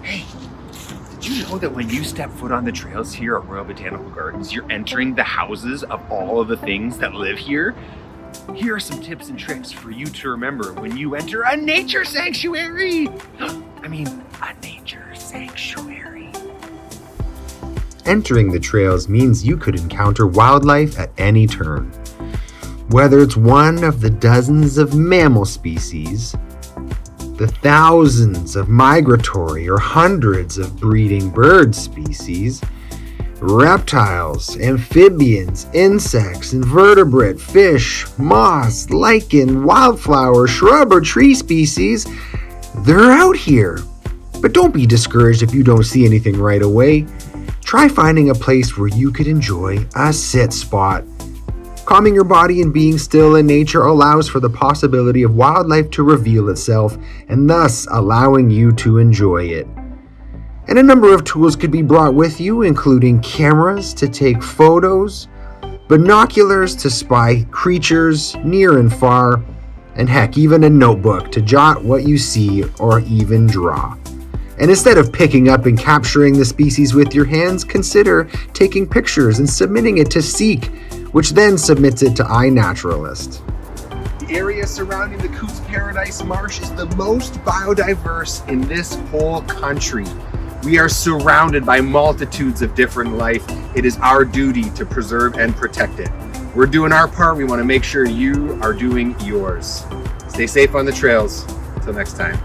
Hey, did you know that when you step foot on the trails here at Royal Botanical Gardens, you're entering the houses of all of the things that live here? Here are some tips and tricks for you to remember when you enter a nature sanctuary. I mean, a nature sanctuary. Entering the trails means you could encounter wildlife at any turn. Whether it's one of the dozens of mammal species, the thousands of migratory or hundreds of breeding bird species, reptiles, amphibians, insects, invertebrate, fish, moss, lichen, wildflower, shrub, or tree species, they're out here. But don't be discouraged if you don't see anything right away. Try finding a place where you could enjoy a sit spot. Calming your body and being still in nature allows for the possibility of wildlife to reveal itself and thus allowing you to enjoy it. And a number of tools could be brought with you, including cameras to take photos, binoculars to spy creatures near and far, and heck, even a notebook to jot what you see or even draw. And instead of picking up and capturing the species with your hands, consider taking pictures and submitting it to Seek, which then submits it to iNaturalist. The area surrounding the Coots Paradise Marsh is the most biodiverse in this whole country. We are surrounded by multitudes of different life. It is our duty to preserve and protect it. We're doing our part. We want to make sure you are doing yours. Stay safe on the trails. Until next time.